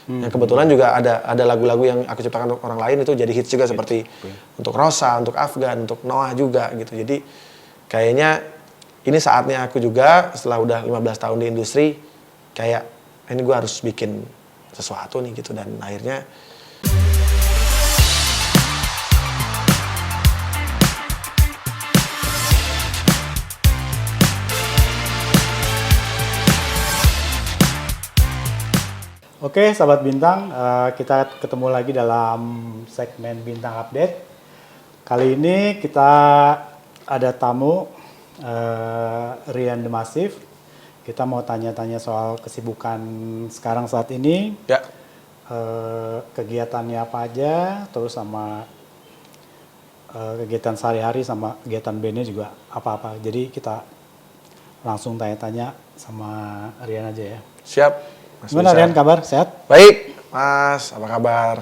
Yang kebetulan juga ada lagu-lagu yang aku ciptakan untuk orang lain itu jadi hits juga seperti untuk Rosa, untuk Afgan, untuk Noah juga gitu. Jadi kayaknya ini saatnya aku juga setelah udah 15 tahun di industri kayak ini gue harus bikin sesuatu nih gitu, dan akhirnya Oke, sahabat Bintang, kita ketemu lagi dalam segmen Bintang Update. Kali ini kita ada tamu, Rian The Massive. Kita mau tanya-tanya soal kesibukan sekarang saat ini, ya kegiatannya apa aja, terus sama kegiatan sehari-hari sama kegiatan bandnya juga apa-apa. Jadi kita langsung tanya-tanya sama Rian aja ya. siap. Mas Gimana Rizal. Rian, kabar? Sehat? Baik, Mas. Apa kabar?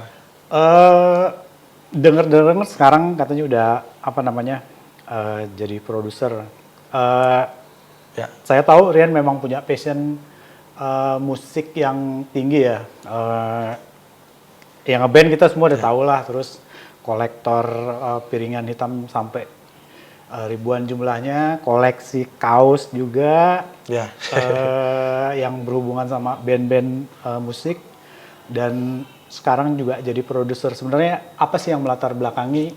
Dengar sekarang katanya udah jadi produser. Ya, Saya tahu Rian memang punya passion musik yang tinggi ya. Yang ngeband kita semua udah tahu lah. Terus kolektor piringan hitam sampai ribuan jumlahnya, koleksi kaos juga. ya. Yang berhubungan sama band-band musik, dan sekarang juga jadi produser. Sebenarnya apa sih yang melatar belakangi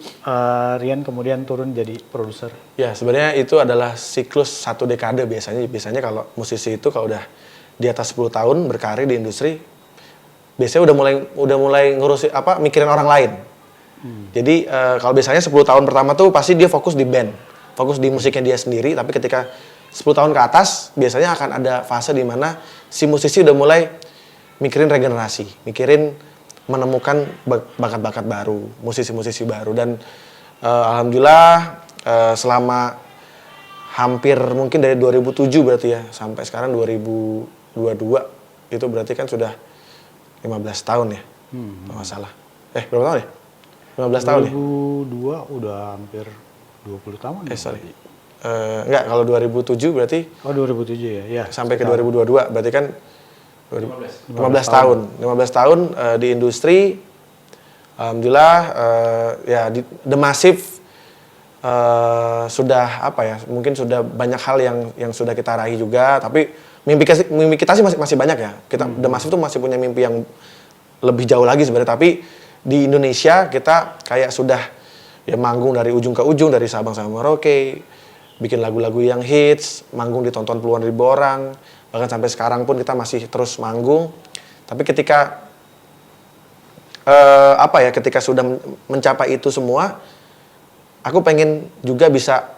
Rian kemudian turun jadi produser? Ya, sebenarnya itu adalah siklus 1 dekade biasanya. Biasanya kalau musisi itu kalau udah di atas 10 tahun berkarir di industri, biasanya udah mulai ngurusin mikirin orang lain. Jadi kalau biasanya 10 tahun pertama tuh pasti dia fokus di band, fokus di musiknya dia sendiri, tapi ketika 10 tahun ke atas biasanya akan ada fase di mana si musisi udah mulai mikirin regenerasi, mikirin menemukan bakat-bakat baru, musisi-musisi baru. Dan alhamdulillah selama hampir mungkin dari 2007 berarti ya sampai sekarang 2022 itu berarti kan sudah 15 tahun ya, kalau nggak salah. Berapa tahun ya? 15 tahun ya? 2002 udah hampir 20 tahun. Sorry. Enggak, kalau 2007 berarti... Oh 2007 ya? Ya. Sampai ke 2022, berarti kan 15 tahun. 15 tahun di industri, alhamdulillah ya The Massive sudah mungkin sudah banyak hal yang sudah kita raih juga, tapi mimpi kita sih masih banyak ya. The Massive tuh masih punya mimpi yang lebih jauh lagi sebenarnya, tapi di Indonesia kita kayak sudah ya manggung dari ujung ke ujung, dari Sabang sampai Merauke, bikin lagu-lagu yang hits, manggung ditonton puluhan ribu orang, bahkan sampai sekarang pun kita masih terus manggung. Tapi ketika ketika sudah mencapai itu semua, aku pengen juga bisa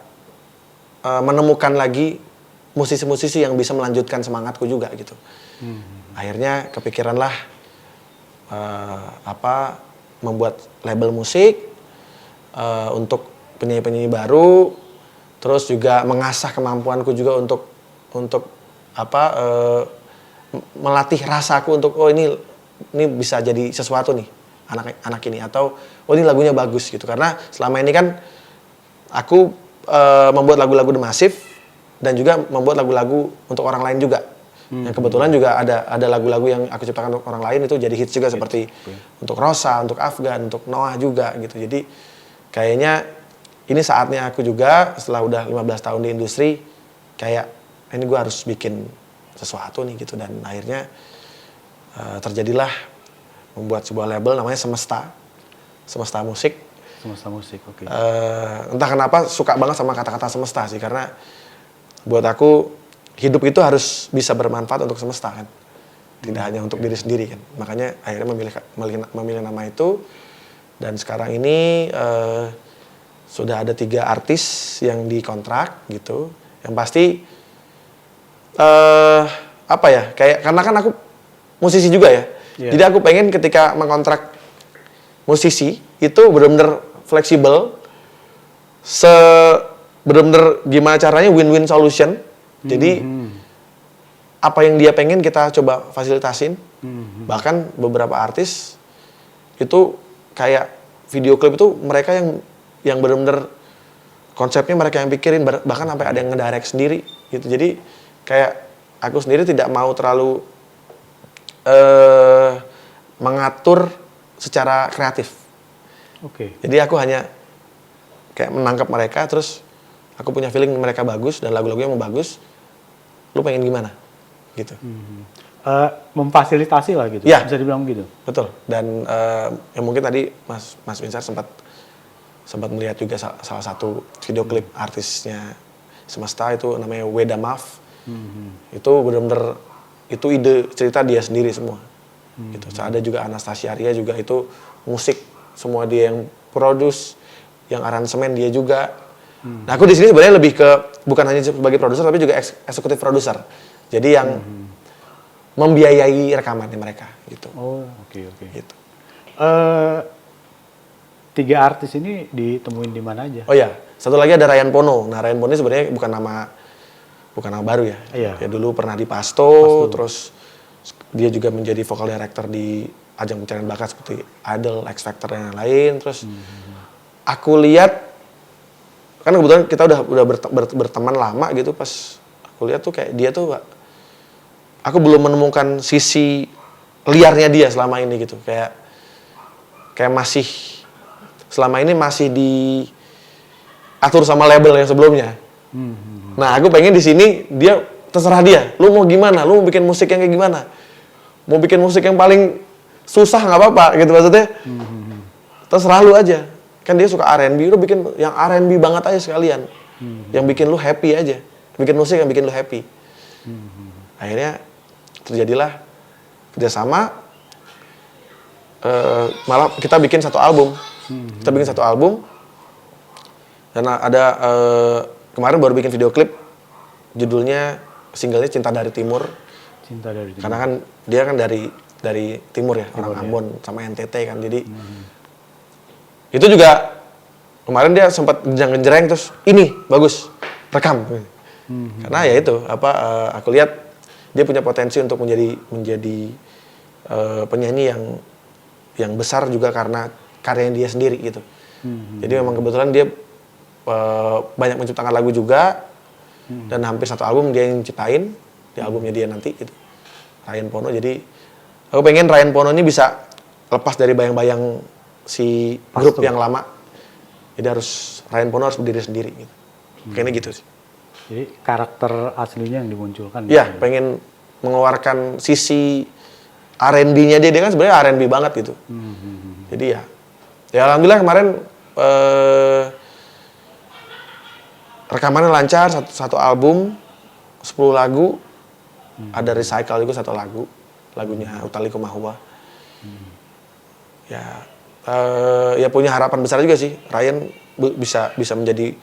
menemukan lagi musisi-musisi yang bisa melanjutkan semangatku juga gitu. Akhirnya kepikiranlah membuat label musik untuk penyanyi-penyanyi baru, terus juga mengasah kemampuanku juga untuk melatih rasaku untuk ini bisa jadi sesuatu nih anak ini, atau ini lagunya bagus gitu. Karena selama ini kan aku membuat lagu-lagu The Massive dan juga membuat lagu-lagu untuk orang lain juga. Yang kebetulan juga ada lagu-lagu yang aku ciptakan untuk orang lain itu jadi hits juga seperti untuk Rosa, untuk Afgan, untuk Noah juga gitu. Jadi kayaknya ini saatnya aku juga setelah udah 15 tahun di industri kayak ini gue harus bikin sesuatu nih gitu, dan akhirnya terjadilah membuat sebuah label namanya Semesta Musik. Semesta Musik, oke. Entah kenapa suka banget sama kata-kata semesta sih, karena buat aku hidup itu harus bisa bermanfaat untuk semesta kan, tidak hanya untuk diri sendiri kan. Makanya akhirnya memilih nama itu, dan sekarang ini sudah ada 3 artis yang dikontrak gitu. Yang pasti karena kan aku musisi juga ya. Jadi aku pengen ketika mengkontrak musisi itu benar-benar fleksibel, benar-benar gimana caranya win-win solution. Jadi apa yang dia pengen kita coba fasilitasin. Bahkan beberapa artis itu kayak video klip itu mereka yang benar-benar konsepnya mereka yang pikirin, bahkan sampai ada yang ngedirect sendiri gitu. Jadi kayak aku sendiri tidak mau terlalu mengatur secara kreatif. Oke. Jadi aku hanya kayak menangkap mereka, terus aku punya feeling mereka bagus dan lagu-lagunya mau bagus. Lu pengen gimana? Gitu. Memfasilitasi lah gitu. Ya. Bisa dibilang gitu. Betul. Dan yang mungkin tadi Mas Vincent sempat melihat juga salah satu video klip artisnya Semesta itu namanya Weda Maf. Itu benar-benar itu ide cerita dia sendiri semua. Gitu. Ada juga Anastasia Arya juga itu musik semua dia yang produce, yang aransemen dia juga. Nah, aku di sini sebenarnya lebih ke bukan hanya sebagai produser tapi juga eksekutif produser. Jadi yang membiayai rekamannya mereka gitu. Oh, oke. Gitu. 3 artis ini ditemuin di mana aja? Oh ya, satu lagi ada Ryan Pono. Nah, Ryan Pono ini sebenarnya bukan nama baru ya. Iya. Dia dulu pernah di Pasto, terus dia juga menjadi vocal director di ajang pencarian bakat seperti Idol, X Factor dan lain-lain. Terus aku lihat kan kebetulan kita udah berteman lama gitu, pas aku lihat tuh kayak dia tuh aku belum menemukan sisi liarnya dia selama ini gitu. Kayak masih selama ini masih diatur sama label yang sebelumnya. Nah, aku pengen di sini dia terserah dia. Lu mau gimana? Lu mau bikin musik yang kayak gimana? Mau bikin musik yang paling susah nggak apa-apa gitu maksudnya. Terserah lu aja. Kan dia suka R&B, lu bikin yang R&B banget aja sekalian. Yang bikin lu happy aja. Bikin musik yang bikin lu happy. Akhirnya terjadilah kerjasama. Malah kita bikin satu album. Kita bikin satu album. Dan ada kemarin baru bikin video klip. Judulnya singlenya Cinta dari Timur. Cinta dari Timur. Karena kan dia kan dari timur ya, orang Ambon sama NTT kan. Jadi itu juga kemarin dia sempat genjreng terus ini bagus rekam. Karena ya itu aku lihat dia punya potensi untuk menjadi penyanyi yang besar juga karena karyanya dia sendiri gitu. Jadi memang kebetulan dia banyak menciptakan lagu juga dan hampir satu album dia yang ciptain di albumnya dia nanti gitu. Ryan Pono. Jadi aku pengen Ryan Pono ini bisa lepas dari bayang-bayang si grup yang lama. Jadi Ryan Pono harus berdiri sendiri gitu. Kayaknya gitu sih. Jadi karakter aslinya yang dimunculkan. Iya, pengen mengeluarkan sisi R&B-nya dia kan sebenarnya R&B banget gitu. Jadi ya alhamdulillah kemarin rekamannya lancar, satu album 10 lagu. Ada Recycle juga satu lagunya Utali Kumahua. Ya punya harapan besar juga sih Ryan bisa menjadi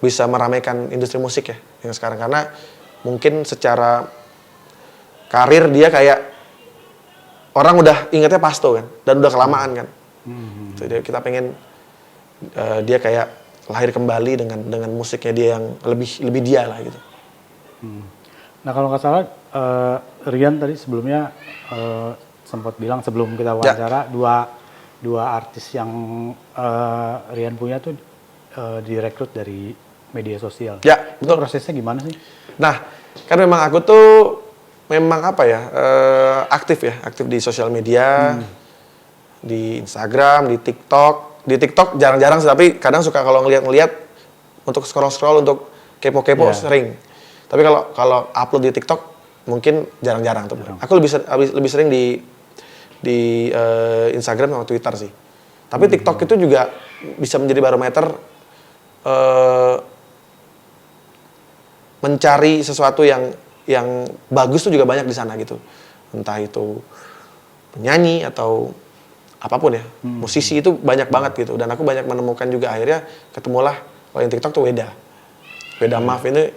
bisa meramaikan industri musik ya yang sekarang, karena mungkin secara karir dia kayak orang udah ingetnya Pasto kan dan udah kelamaan kan. Jadi kita pengen dia kayak lahir kembali dengan musiknya dia yang lebih dia lah gitu. Nah kalau nggak salah Rian tadi sebelumnya sempat bilang sebelum kita wawancara dua artis yang Rian punya tuh direkrut dari media sosial. Ya, betul. Prosesnya gimana sih? Nah, kan memang aku tuh memang aktif di sosial media, di Instagram, di TikTok. Di TikTok jarang-jarang sih, tapi kadang suka kalau ngeliat untuk scroll untuk kepo-kepo sering. Tapi kalau upload di TikTok mungkin jarang-jarang tuh. Aku lebih sering di Instagram sama Twitter sih. Tapi TikTok itu juga bisa menjadi barometer mencari sesuatu yang bagus tuh juga banyak di sana gitu. Entah itu penyanyi atau apapun ya. Musisi itu banyak banget gitu. Dan aku banyak menemukan juga akhirnya ketemulah kalau yang TikTok tuh Weda Maf ini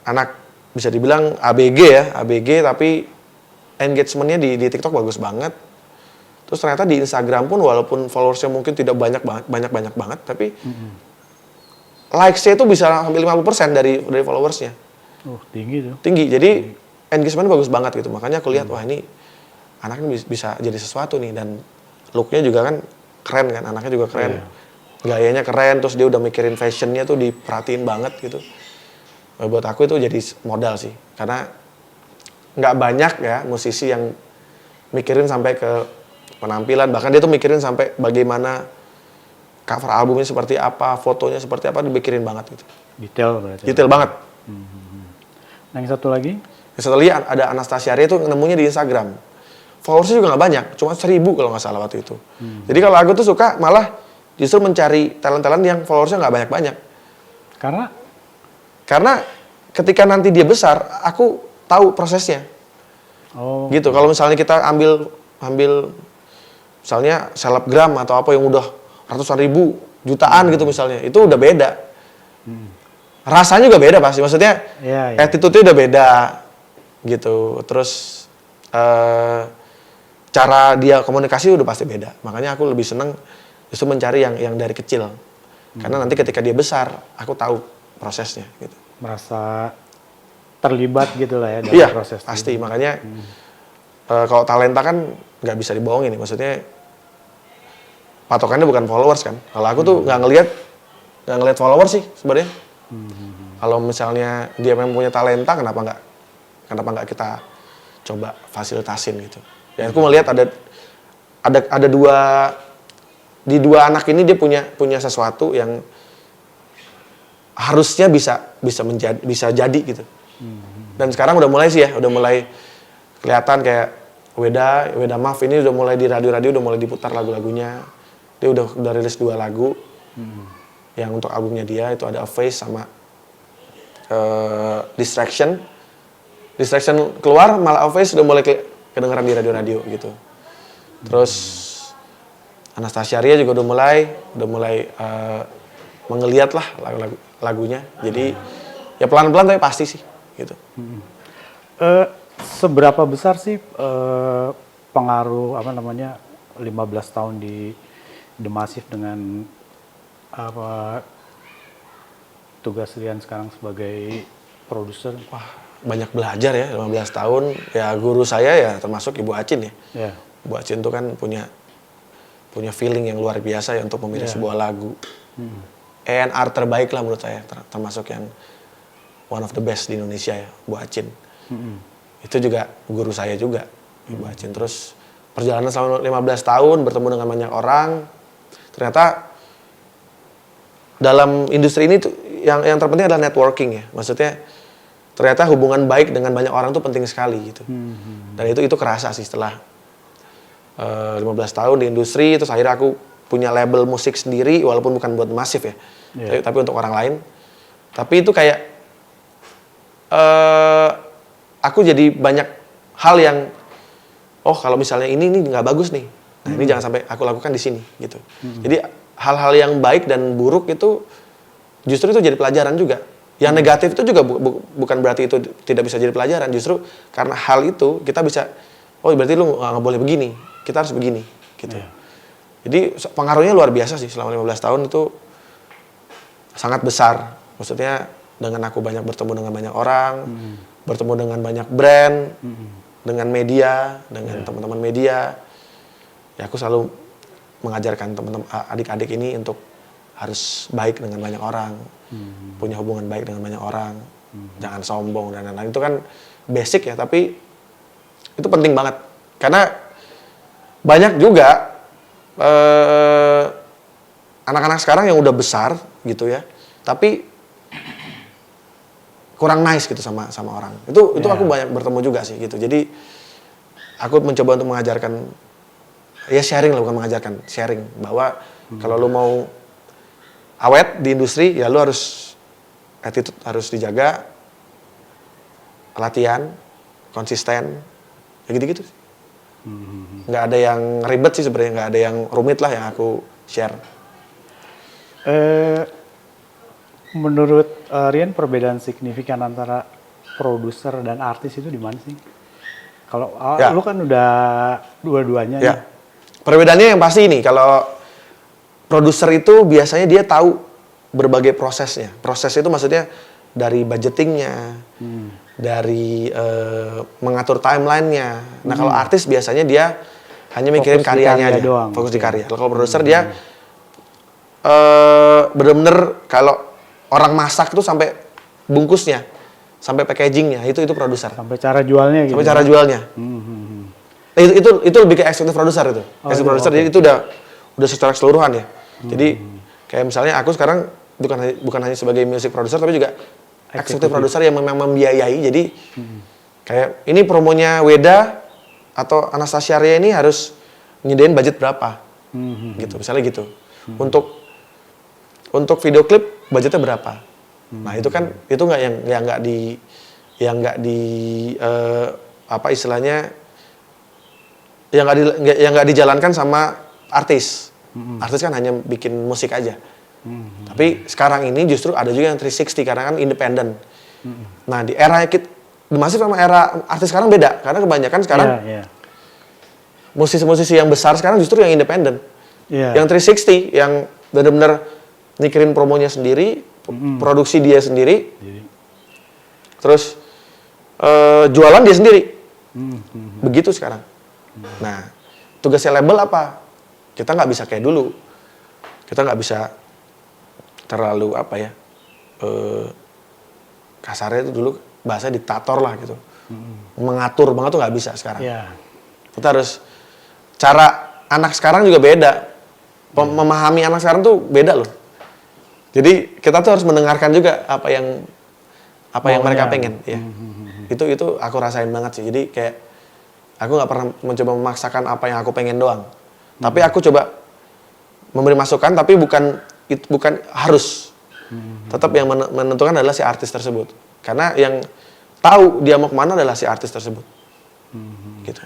anak bisa dibilang ABG tapi engagement-nya di TikTok bagus banget. Terus ternyata di Instagram pun walaupun followersnya mungkin tidak banyak banget, tapi likes-nya itu bisa sampai 50% dari followersnya. Tinggi tuh. Tinggi, jadi engagement bagus banget gitu. Makanya aku lihat wah ini anaknya bisa jadi sesuatu nih, dan look-nya juga kan keren kan, anaknya juga keren. Gayanya keren, terus dia udah mikirin fashion-nya tuh diperhatiin banget gitu. Buat aku itu jadi modal sih, karena nggak banyak ya musisi yang mikirin sampai ke penampilan, bahkan dia tuh mikirin sampai bagaimana cover albumnya seperti apa, fotonya seperti apa, dipikirin banget gitu. Detail berarti. Detail banget. Nah, yang satu lagi? Yang satu lagi ada Anastasia Ria tuh nemunya di Instagram. Followersnya juga nggak banyak, cuma 1.000 kalau nggak salah waktu itu. Jadi kalau aku tuh suka malah justru mencari talent-talent yang followersnya nggak banyak-banyak. Karena ketika nanti dia besar, aku tahu prosesnya. Oh. Gitu. Kalau misalnya kita ambil misalnya selebgram atau apa yang udah ratusan ribu, jutaan gitu misalnya, itu udah beda. Rasanya juga beda pasti. Maksudnya attitude-nya udah beda gitu. Terus cara dia komunikasi udah pasti beda. Makanya aku lebih seneng justru mencari yang dari kecil. Karena nanti ketika dia besar, aku tahu prosesnya gitu. Merasa terlibat gitu lah ya dalam proses. Iya, pasti. Makanya kalau talenta kan nggak bisa dibohongin nih. Maksudnya patokannya bukan followers kan. Kalau aku tuh nggak ngelihat followers sih sebenarnya. Kalau misalnya dia memang punya talenta, kenapa nggak kita coba fasilitasin gitu. Dan aku melihat ada dua anak ini dia punya sesuatu yang harusnya bisa jadi gitu. Dan sekarang udah mulai kelihatan kayak Weda Maf ini udah mulai di radio udah mulai diputar lagu-lagunya. Dia udah rilis 2 lagu. Yang untuk albumnya dia itu ada A Face sama Distraction. Distraction keluar malah A Face udah mulai kedengeran di radio gitu. Terus Anastasia Ria juga udah mulai menggeliat lah lagunya. Jadi ya pelan-pelan tapi pasti sih gitu. Seberapa besar sih pengaruh 15 tahun di The Massive dengan tugas Rian sekarang sebagai produser? Wah, banyak belajar ya 15 tahun. Ya guru saya ya termasuk Ibu Acin ya. Yeah. Ibu Acin tuh kan punya feeling yang luar biasa ya untuk memilih sebuah lagu. A&R terbaik lah menurut saya, termasuk yang one of the best di Indonesia ya, Bu Acin. Itu juga guru saya juga, Ibu Acin. Terus perjalanan selama 15 tahun bertemu dengan banyak orang, ternyata dalam industri ini tuh yang terpenting adalah networking ya. Maksudnya ternyata hubungan baik dengan banyak orang tuh penting sekali gitu. Dan itu kerasa sih setelah 15 tahun di industri, terus akhirnya aku punya label musik sendiri walaupun bukan buat Massive ya. Tapi untuk orang lain. Tapi itu kayak aku jadi banyak hal yang kalau misalnya ini nggak bagus nih. Nah, ini jangan sampai aku lakukan di sini gitu. Jadi hal-hal yang baik dan buruk itu justru itu jadi pelajaran juga. Yang negatif itu juga bukan berarti itu tidak bisa jadi pelajaran. Justru karena hal itu kita bisa, berarti lu nggak boleh begini. Kita harus begini gitu. Jadi pengaruhnya luar biasa sih selama 15 tahun itu sangat besar. Maksudnya dengan aku banyak bertemu dengan banyak orang, bertemu dengan banyak brand, dengan media, dengan teman-teman media. Ya aku selalu mengajarkan teman-teman adik-adik ini untuk harus baik dengan banyak orang, punya hubungan baik dengan banyak orang, jangan sombong dan lain-lain. Itu kan basic ya, tapi itu penting banget. Karena banyak juga anak-anak sekarang yang udah besar gitu ya, tapi kurang nice gitu sama orang. Itu aku banyak bertemu juga sih gitu. Jadi aku mencoba untuk mengajarkan, ya sharing lah, bukan mengajarkan, sharing bahwa kalau lu mau awet di industri ya lu harus attitude harus dijaga, latihan, konsisten, ya gitu-gitu. Nggak ada yang ribet sih sebenarnya, nggak ada yang rumit lah yang aku share. Menurut Rian, perbedaan signifikan antara produser dan artis itu di mana sih? Kalau lu kan udah dua-duanya. Ya. Perbedaannya yang pasti ini, kalau produser itu biasanya dia tahu berbagai prosesnya. Proses itu maksudnya dari budgetingnya, dari mengatur timelinenya. Nah kalau artis biasanya dia hanya mikirin karyanya aja, fokus di karya. Kalau produser dia bener-bener kalau orang masak tuh sampai bungkusnya, sampai packagingnya, itu produser. Sampai cara jualnya gitu. Sampai cara jualnya. Itu lebih ke eksekutif produser itu. Eksekutif produser jadi itu udah secara keseluruhan ya. Jadi kayak misalnya aku sekarang bukan hanya sebagai music producer tapi juga eksekutif produser yang memang membiayai. Jadi kayak ini promonya Weda atau Anastasia Ria ini harus nyediain budget berapa. Gitu, misalnya gitu. Untuk video klip budgetnya berapa? Nah, itu kan itu nggak apa istilahnya yang nggak dijalankan sama artis. Artis kan hanya bikin musik aja. Tapi sekarang ini justru ada juga yang 360 karena kan independen. Nah, di era The Massive sama era artis sekarang beda karena kebanyakan sekarang musisi-musisi yang besar sekarang justru yang independen. Yang 360 yang benar-benar mikirin promonya sendiri, produksi dia sendiri. Terus jualan dia sendiri. Begitu sekarang. Nah, tugasnya label apa? Kita nggak bisa kayak dulu. Kita nggak bisa terlalu apa ya, kasarnya itu dulu bahasa diktator lah gitu. Mengatur banget tuh nggak bisa sekarang. Kita harus, cara anak sekarang juga beda. Memahami anak sekarang tuh beda loh. Jadi kita tuh harus mendengarkan juga apa yang mereka pengen. Ya. Itu aku rasain banget sih. Jadi kayak aku nggak pernah mencoba memaksakan apa yang aku pengen doang. Tapi aku coba memberi masukan, tapi bukan harus. Tetap yang menentukan adalah si artis tersebut. Karena yang tahu dia mau kemana adalah si artis tersebut. Gitu.